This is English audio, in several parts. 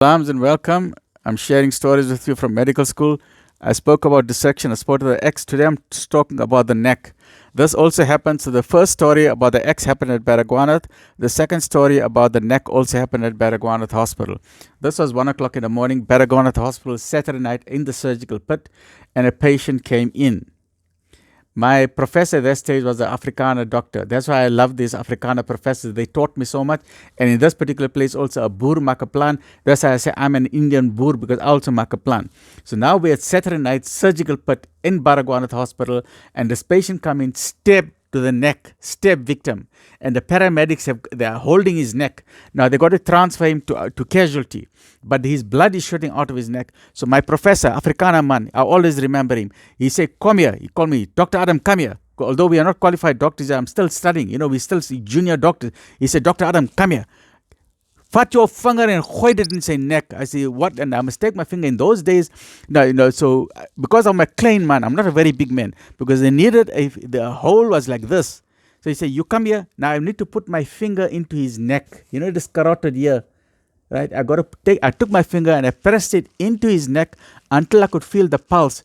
Salams and welcome. I'm sharing stories with you from medical school. I spoke about dissection, I spoke about the X. Today I'm just talking about the neck. This also happens. So the first story about the X happened at Baragwanath. The second story about the neck also happened at Baragwanath Hospital. This was 1 o'clock in the morning. Baragwanath Hospital, Saturday night in the surgical pit, and a patient came in. My professor at that stage was an Afrikaner doctor. That's why I love these Afrikaner professors. They taught me so much. And in this particular place also a boer make a plan. That's why I say I'm an Indian boer, because I also make a plan. So now we're at Saturday night surgical pit in Baragwanath Hospital, and this patient come in, stabbed to the neck, stab victim. And the paramedics, they are holding his neck. Now they got to transfer him to casualty. But his blood is shooting out of his neck. So my professor, Afrikaner man, I always remember him. He said, come here. He called me, Dr. Adam, come here. Although we are not qualified doctors, I'm still studying. We're still junior doctors. He said, Dr. Adam, come here. Vat your finger and gooi it in his neck. I say, what? And I must take my finger. In those days, so because I'm a klein man, I'm not a very big man, because they needed, the hole was like this. So he said, you come here. Now I need to put my finger into his neck. This carotid here, right? I took my finger and I pressed it into his neck until I could feel the pulse.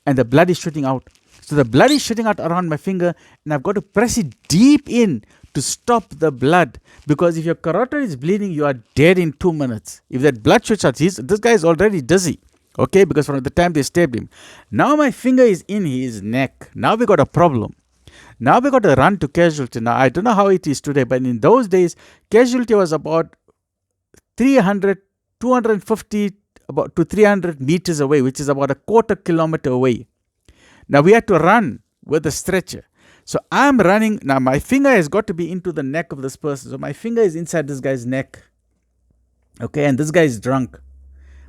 And the blood is shooting out. So the blood is shooting out around my finger, and I've got to press it deep in to stop the blood, because if your carotid is bleeding, you are dead in 2 minutes. If that blood shoots out, this guy is already dizzy, okay, because from the time they stabbed him. Now my finger is in his neck. Now we got a problem. Now we got to run to casualty. Now I don't know how it is today, but in those days, casualty was about 250 about to 300 meters away, which is about a quarter kilometer away. Now we had to run with a stretcher. So I'm running. Now my finger has got to be into the neck of this person. So my finger is inside this guy's neck. Okay, and this guy is drunk.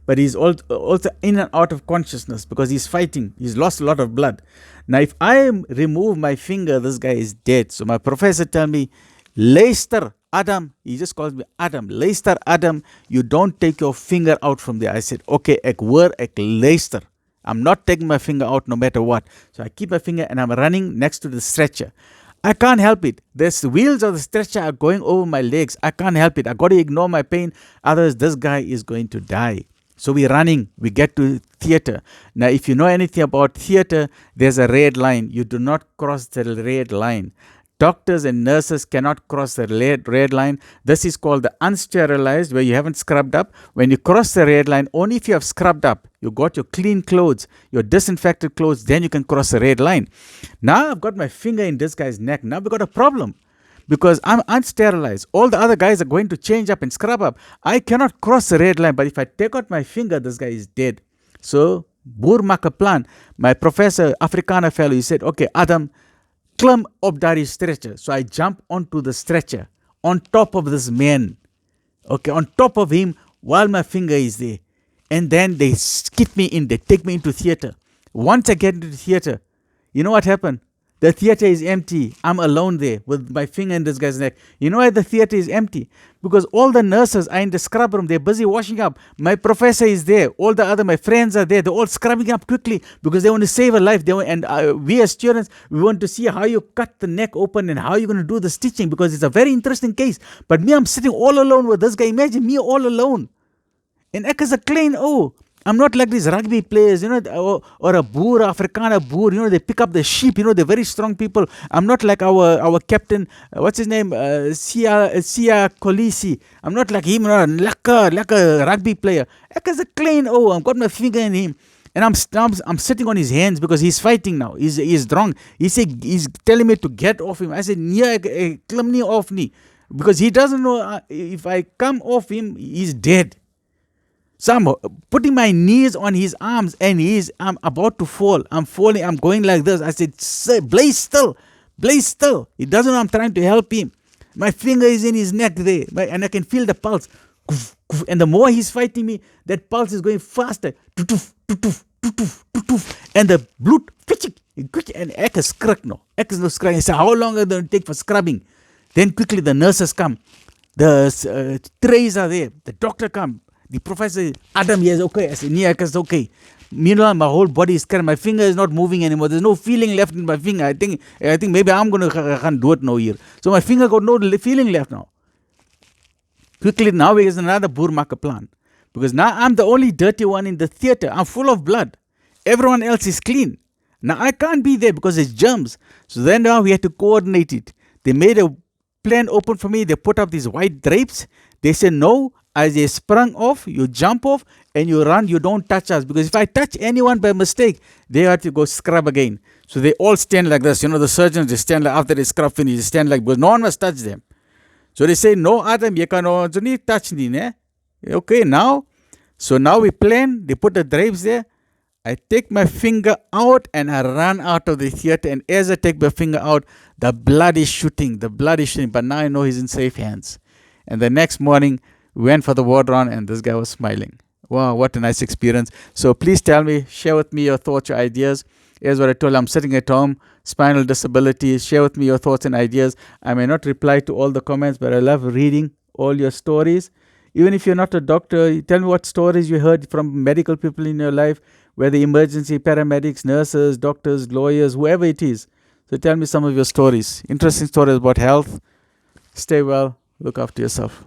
But he's also in and out of consciousness because he's fighting. He's lost a lot of blood. Now if I remove my finger, this guy is dead. So my professor tell me, Leicester Adam, he just calls me Adam. Leicester Adam, you don't take your finger out from there. I said, okay, ek hoor, ek Leicester. I'm not taking my finger out no matter what. So I keep my finger and I'm running next to the stretcher. I can't help it. The wheels of the stretcher are going over my legs. I can't help it. I got to ignore my pain. Otherwise, this guy is going to die. So we're running. We get to theater. Now, if you know anything about theater, there's a red line. You do not cross the red line. Doctors and nurses cannot cross the red line. This is called the unsterilized, where you haven't scrubbed up. When you cross the red line, only if you have scrubbed up, you got your clean clothes, your disinfected clothes, then you can cross the red line. Now I've got my finger in this guy's neck. Now we've got a problem, because I'm unsterilized. All the other guys are going to change up and scrub up. I cannot cross the red line, but if I take out my finger, this guy is dead. So, boer maak 'n plan. My professor, Afrikaner fellow, he said, okay, Adam, klim op daardie stretcher. So I jump onto the stretcher, on top of this man. Okay, on top of him, while my finger is there. And then they skip me in, they take me into theater. Once I get into the theater, you know what happened? The theater is empty. I'm alone there with my finger in this guy's neck. You know why the theater is empty? Because all the nurses are in the scrub room. They're busy washing up. My professor is there. All my friends are there. They're all scrubbing up quickly because they want to save a life. We as students, we want to see how you cut the neck open and how you're going to do the stitching, because it's a very interesting case. But me, I'm sitting all alone with this guy. Imagine me all alone. And ek is a klein I'm not like these rugby players, or a boer, Afrikaner boer, they pick up the sheep, they're very strong people. I'm not like our captain, what's his name, Sia Kolisi. I'm not like him, like a rugby player. Ek is a klein I've got my finger in him. And I'm sitting on his hands because he's fighting now. He's drunk. He's telling me to get off him. I said, nee, ek klim nie off nie. Because he doesn't know if I come off him, he's dead. So I'm putting my knees on his arms, and I'm about to fall. I'm falling. I'm going like this. I said, sir, blaze still. Blaze still. He doesn't know I'm trying to help him. My finger is in his neck there, and I can feel the pulse. And the more he's fighting me, that pulse is going faster. And the blood, and ek is skrik now. Ek is no skrik. I said, how long are they going to take for scrubbing? Then quickly the nurses come. The trays are there. The doctor comes. The professor, Adam, yes, okay. I said, Niak is okay. Meanwhile, my whole body is scared. My finger is not moving anymore. There's no feeling left in my finger. I think maybe I'm going to do it now here. So my finger got no feeling left now. Quickly, now here's another boermaker plan. Because now I'm the only dirty one in the theater. I'm full of blood. Everyone else is clean. Now I can't be there because it's germs. So then now we had to coordinate it. They made a plan open for me. They put up these white drapes. They said, no, as they sprung off, you jump off and you run. You don't touch us. Because if I touch anyone by mistake, they have to go scrub again. So they all stand like this. The surgeons, they stand like, after they scrub finish, they stand like, because no one must touch them. So they say, no, Adam, you can't touch me. Okay, now. So now we plan. They put the drapes there. I take my finger out and I run out of the theater. And as I take my finger out, the blood is shooting. But now I know he's in safe hands. And the next morning, we went for the ward round and this guy was smiling. Wow, what a nice experience. So please tell me, share with me your thoughts, your ideas. Here's what I told you. I'm sitting at home, spinal disability. Share with me your thoughts and ideas. I may not reply to all the comments, but I love reading all your stories. Even if you're not a doctor, tell me what stories you heard from medical people in your life, whether emergency, paramedics, nurses, doctors, lawyers, whoever it is. So tell me some of your stories. Interesting stories about health. Stay well. Look after yourself.